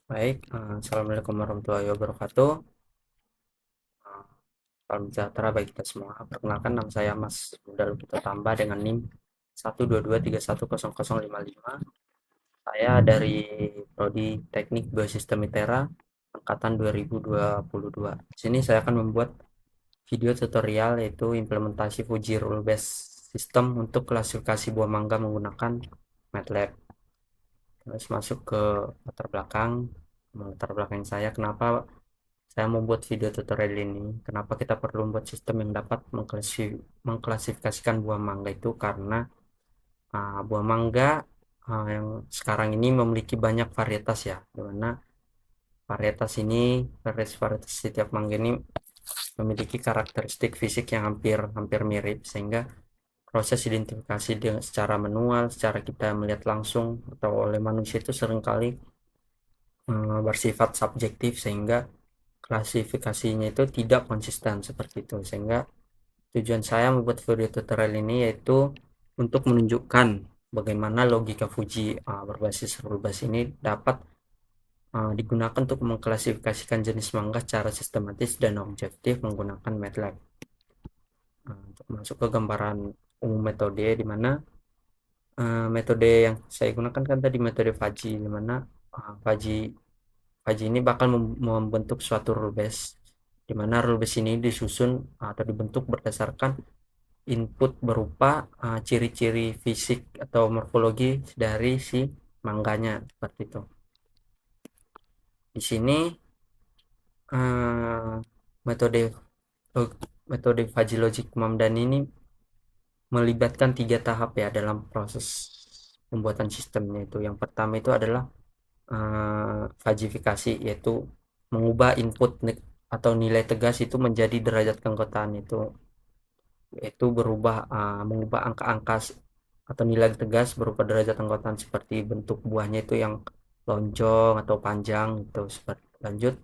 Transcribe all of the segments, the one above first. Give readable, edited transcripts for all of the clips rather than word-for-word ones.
Baik, assalamualaikum warahmatullahi wabarakatuh. Salam sejahtera bagi kita semua. Perkenalkan, nama saya Mas Bunda Lukito Tambah dengan NIM 122310055. Saya dari Prodi Teknik Biosistem ITERA angkatan 2022. Di sini saya akan membuat video tutorial yaitu implementasi Fuji Rule Based System untuk klasifikasi buah mangga menggunakan MATLAB. Terus masuk ke latar belakang saya kenapa saya membuat video tutorial ini. Kenapa kita perlu membuat sistem yang dapat mengklasifikasikan buah mangga itu karena buah mangga yang sekarang ini memiliki banyak varietas ya, dimana varietas setiap mangga ini memiliki karakteristik fisik yang hampir hampir mirip, sehingga proses identifikasi dengan secara manual, secara kita melihat langsung atau oleh manusia itu seringkali bersifat subjektif, sehingga klasifikasinya itu tidak konsisten seperti itu. Sehingga tujuan saya membuat video tutorial ini yaitu untuk menunjukkan bagaimana logika Fuji berbasis rule base ini dapat digunakan untuk mengklasifikasikan jenis mangga secara sistematis dan objektif menggunakan MATLAB. Untuk masuk ke gambaran umum metode, di mana metode yang saya gunakan kan tadi metode Faji, di mana Faji Faji ini bakal membentuk suatu rule base, di mana rule base ini disusun atau dibentuk berdasarkan input berupa ciri-ciri fisik atau morfologi dari si mangganya seperti itu. Di sini uh, metode metode Fuzzy Logic Mamdan ini melibatkan 3 tahap ya dalam proses pembuatan sistemnya itu. Yang pertama itu adalah fajifikasi, yaitu mengubah input atau nilai tegas itu menjadi derajat keanggotaan itu, yaitu mengubah angka-angka atau nilai tegas berupa derajat anggotaan seperti bentuk buahnya itu yang lonjong atau panjang itu. Seperti lanjut,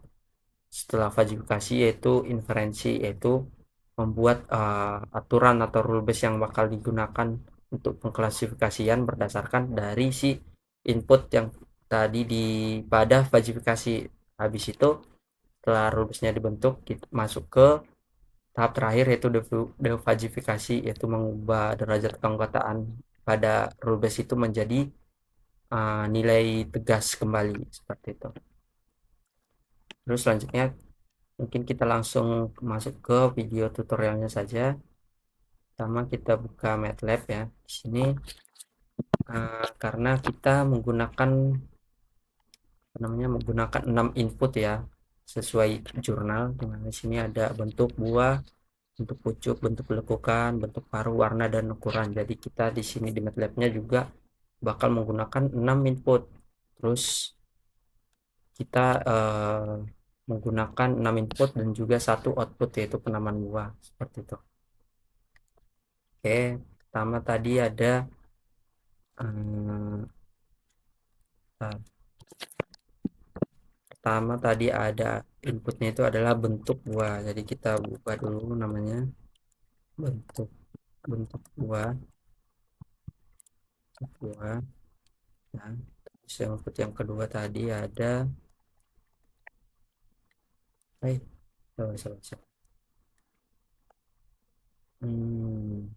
setelah fajifikasi yaitu inferensi, yaitu membuat aturan atau rule base yang bakal digunakan untuk pengklasifikasian berdasarkan dari si input yang tadi pada fajifikasi. Habis itu setelah rule base-nya dibentuk, kita masuk ke tahap terakhir yaitu defajifikasi, yaitu mengubah derajat keanggotaan pada rule base itu menjadi nilai tegas kembali seperti itu. Terus selanjutnya mungkin kita langsung masuk ke video tutorialnya saja. Pertama kita buka MATLAB ya. Di sini karena kita menggunakan 6 input ya sesuai jurnal, dimana di sini ada bentuk buah, bentuk pucuk, bentuk lekukan, bentuk paruh, warna, dan ukuran. Jadi kita di sini di MATLAB-nya juga bakal menggunakan 6 input. Terus kita menggunakan 6 input dan juga 1 output, yaitu penamaan buah seperti itu. Oke, pertama tadi ada eh, inputnya itu adalah bentuk buah. Jadi kita buka dulu namanya bentuk bentuk buah buah ya. Terus input yang kedua tadi ada eh sorry, sorry, sorry. Hmm,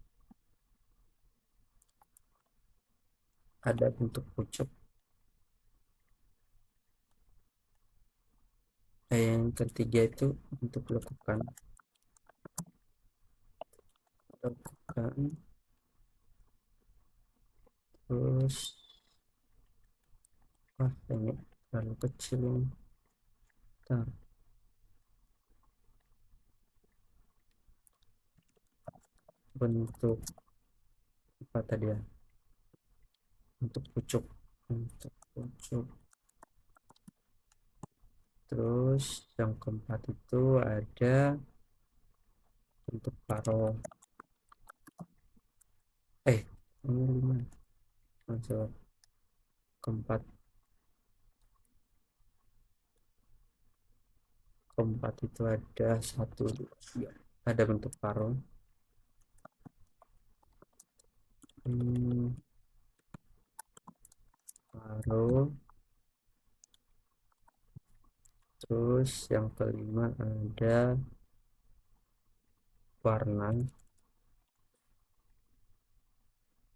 ada bentuk pucuk. Yang ketiga itu bentuk lekukan. Lekukan. Terus ini terlalu kecil ini. Bentar. Bentuk apa tadi ya, bentuk pucuk, bentuk pucuk. Terus yang keempat itu ada bentuk paro. Ini lima. Masuk keempat. Keempat itu ada satu, dua, tiga. Ada bentuk paro. Hmm, paro. Terus yang kelima ada warna.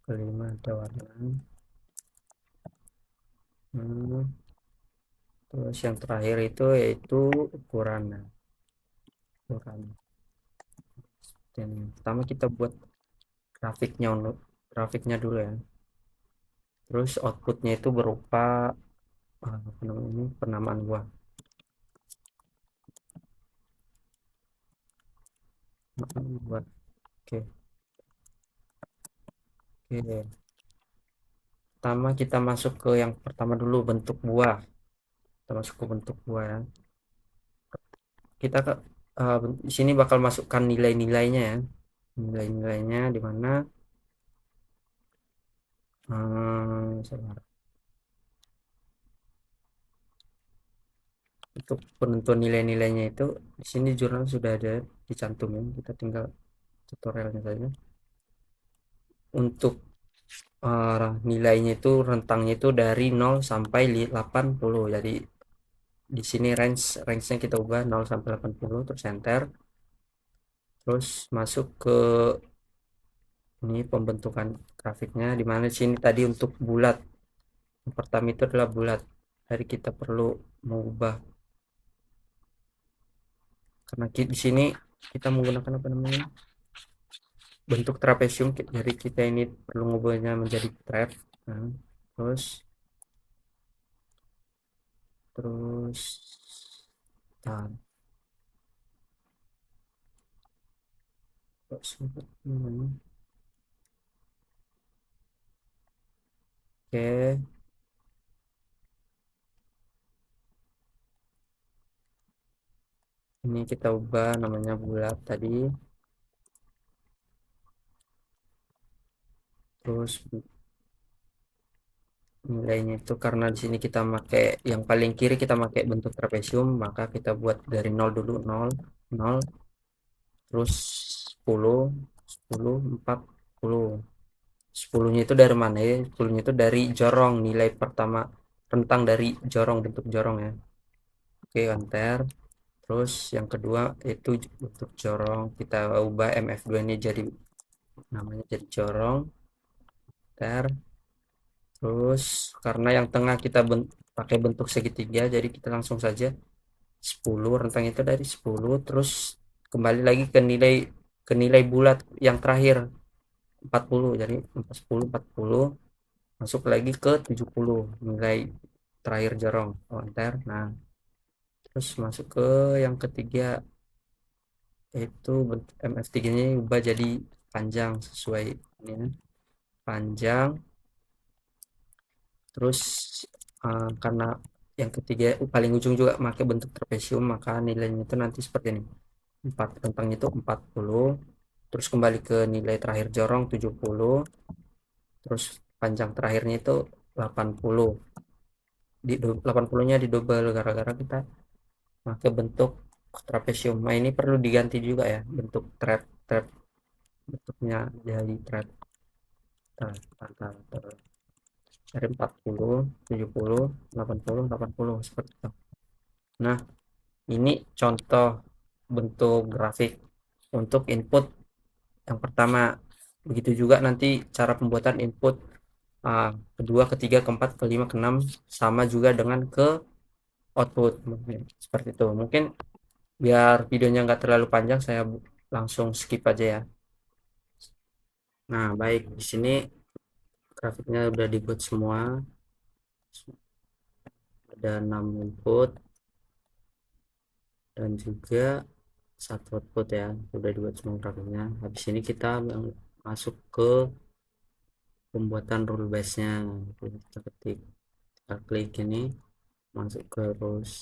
Kelima ada warna. Hmm, Terus yang terakhir itu yaitu ukuran. Nah, ukuran. Dan pertama kita buat grafiknya dulu ya. Terus outputnya itu berupa apa namanya ini penamaan buah. Buat oke. Oke. Pertama kita masuk ke yang pertama dulu, bentuk buah. Kita masuk ke bentuk buah ya. Kita di sini bakal masukkan nilai-nilainya ya. Nilai-nilainya di mana sebentar. Untuk penentuan nilai-nilainya itu di sini jurnal sudah ada dicantumin, kita tinggal tutorialnya saja. Untuk nilainya itu rentangnya itu dari 0 sampai 80. Jadi di sini range-nya kita ubah 0 sampai 80, terus enter. Terus masuk ke ini pembentukan grafiknya, di mana di sini tadi untuk bulat. Yang pertama itu adalah bulat. Jadi kita perlu mengubah karena di sini kita menggunakan apa namanya? Bentuk trapesium, jadi kita ini perlu mengubahnya menjadi trap. Nah, terus terus nah, terus, oke, ini kita ubah namanya bulat tadi. Terus nilainya itu karena di sini kita pakai yang paling kiri, kita pakai bentuk trapesium, maka kita buat dari 0 dulu. 0 0 terus 10 10 40. 10-nya itu dari mana ya? 10-nya itu dari jorong, nilai pertama rentang dari jorong, bentuk jorong ya. Oke, enter. Terus yang kedua itu bentuk jorong, kita ubah MF2 ini jadi namanya jadi jorong. Enter. Terus karena yang tengah kita pakai bentuk segitiga, jadi kita langsung saja 10, rentang itu dari 10. Terus kembali lagi ke nilai bulat yang terakhir 40. Jadi 40 40 masuk lagi ke 70, nilai terakhir jorong. Oh, enter. Nah, terus masuk ke yang ketiga, yaitu bentuk MF3 nya ubah jadi panjang sesuai ini ya. Panjang. Terus karena yang ketiga paling ujung juga pakai bentuk trapesium, maka nilainya itu nanti seperti ini. 4, rentangnya itu 40. Terus kembali ke nilai terakhir jorong 70. Terus panjang terakhirnya itu 80. 80-nya didobel gara-gara kita pakai bentuk trapesium. Nah, ini perlu diganti juga ya, bentuk trap trap bentuknya jadi trap. Dari 40, 70, 80, 80 seperti itu. Nah, ini contoh bentuk grafik untuk input yang pertama. Begitu juga nanti cara pembuatan input kedua, ketiga, keempat, kelima, keenam, sama juga dengan ke output. Seperti itu. Mungkin biar videonya nggak terlalu panjang, saya langsung skip aja ya. Nah, baik, di sini grafiknya udah dibuat semua. Ada 6 input dan juga satu output ya. Udah dibuat semua grafiknya. Habis ini kita masuk ke pembuatan rule base-nya. Kita ketik, kita klik ini, masuk ke rules,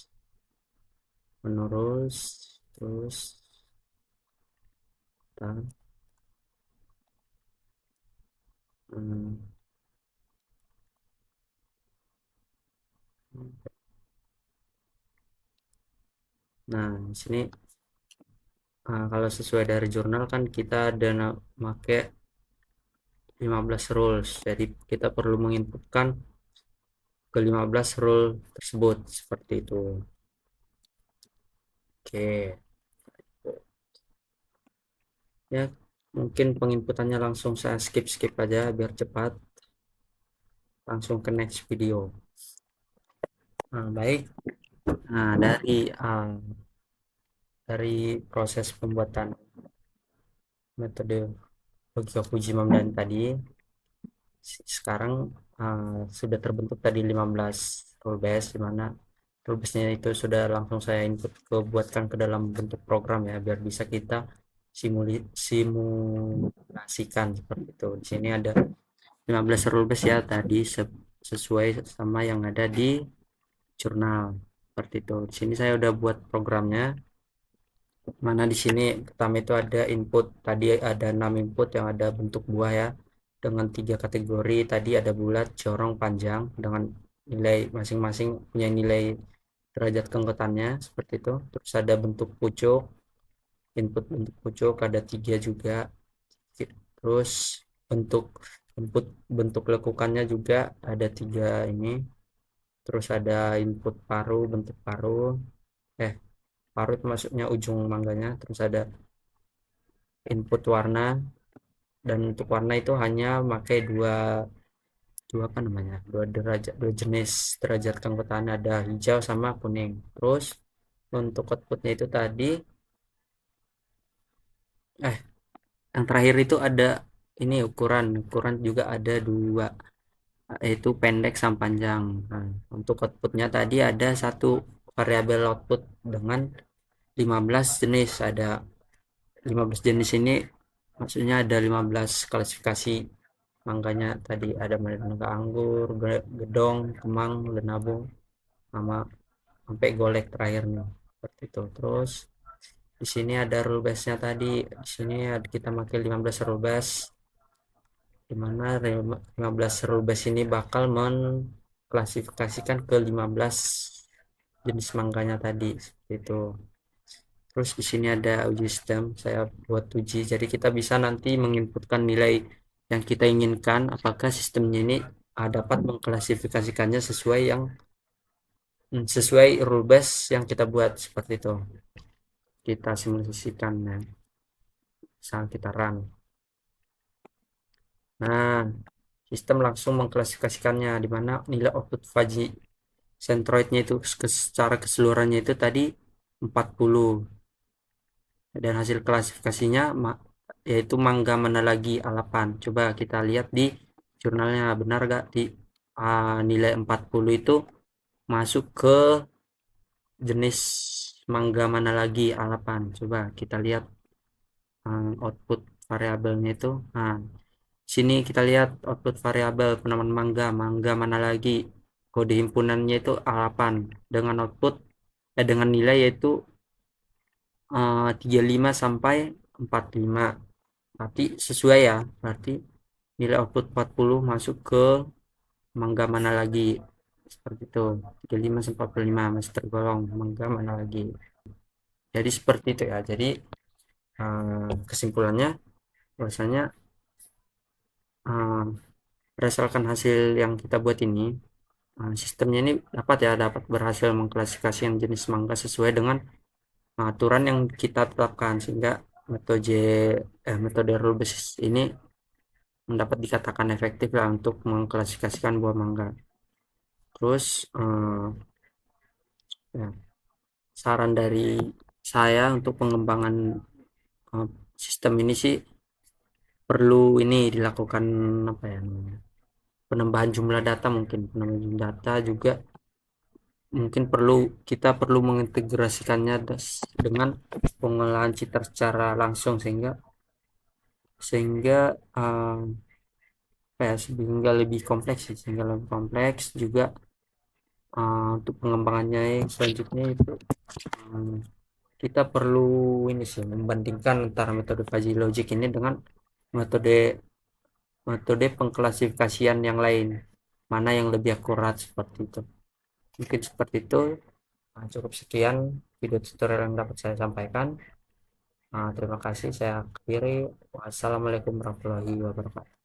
menerus, terus kita hmm, nah di sini kalau sesuai dari jurnal kan kita ada pakai 15 rules, jadi kita perlu menginputkan ke 15 rule tersebut seperti itu. Oke, ya mungkin penginputannya langsung saya skip aja biar cepat, langsung ke next video. Nah, baik. Nah, dari proses pembuatan metode logika Fujimam tadi, sekarang sudah terbentuk tadi 15 rule base, di mana rule base-nya itu sudah langsung saya input buatkan ke dalam bentuk program ya, biar bisa kita simulasikan seperti itu. Di sini ada 15 rule base ya tadi, sesuai sama yang ada di jurnal seperti itu. Di sini saya udah buat programnya, mana di sini pertama itu ada input, tadi ada 6 input yang ada bentuk buah ya, dengan 3 kategori. Tadi ada bulat, corong, panjang, dengan nilai masing-masing punya nilai derajat kengketannya seperti itu. Terus ada bentuk pucuk, input bentuk pucuk ada 3 juga. Terus bentuk input bentuk lekukannya juga ada 3 ini. Terus ada input paru, bentuk paru, eh paru itu maksudnya ujung mangganya. Terus ada input warna, dan untuk warna itu hanya pakai dua dua apa namanya dua jenis derajat keanggotaan, ada hijau sama kuning. Terus untuk outputnya itu tadi eh yang terakhir itu ada ini ukuran ukuran juga ada dua, yaitu pendek sama panjang. Nah, untuk outputnya tadi ada satu variabel output dengan 15 jenis. Ada 15 jenis ini maksudnya ada 15 klasifikasi mangganya. Tadi ada mangga anggur, gedong, kemang, lenabung, sama sampai golek terakhirnya seperti itu. Terus di sini ada rule base-nya tadi. Di sini kita pakai 15 rule base, dimana 15 rule base ini bakal mengklasifikasikan ke 15 jenis mangganya tadi seperti itu. Terus di sini ada uji sistem, saya buat uji, jadi kita bisa nanti menginputkan nilai yang kita inginkan, apakah sistemnya ini dapat mengklasifikasikannya sesuai rule base yang kita buat seperti itu. Kita simulasikan ya, misal kita run. Nah, sistem langsung mengklasifikasikannya, di mana nilai output Faji Centroidnya itu secara keseluruhannya itu tadi 40, dan hasil klasifikasinya yaitu mangga mana lagi A8. Coba kita lihat di jurnalnya, benar gak di nilai 40 itu masuk ke jenis mangga mana lagi A8. Coba kita lihat output variabelnya itu. Nah, sini kita lihat output variabel penamaan mangga mana lagi, kode himpunannya itu A8 dengan output dengan nilai yaitu 35 sampai 45. Berarti sesuai ya, berarti nilai output 40 masuk ke mangga mana lagi seperti itu. 35 sampai 45 masih tergolong mangga mana lagi. Jadi seperti itu ya. Jadi kesimpulannya bahwasanya berdasarkan hasil yang kita buat ini, sistemnya ini dapat berhasil mengklasifikasi yang jenis mangga sesuai dengan aturan yang kita tetapkan, sehingga metode rule based ini mendapat dikatakan efektif lah untuk mengklasifikasikan buah mangga. Terus ya, saran dari saya untuk pengembangan sistem ini sih, perlu ini dilakukan apa ya namanya, penambahan jumlah data. Mungkin penambahan jumlah data juga mungkin kita perlu mengintegrasikannya dengan pengolahan cheater secara langsung, sehingga sehingga lebih kompleks sih, sehingga lebih kompleks juga. Untuk pengembangannya yang selanjutnya itu kita perlu ini sih, membandingkan antara metode fuzzy logic ini dengan metode metode pengklasifikasian yang lain, mana yang lebih akurat seperti itu. Mungkin seperti itu. Cukup sekian video tutorial yang dapat saya sampaikan. Terima kasih, saya akhiri. Wassalamualaikum warahmatullahi wabarakatuh.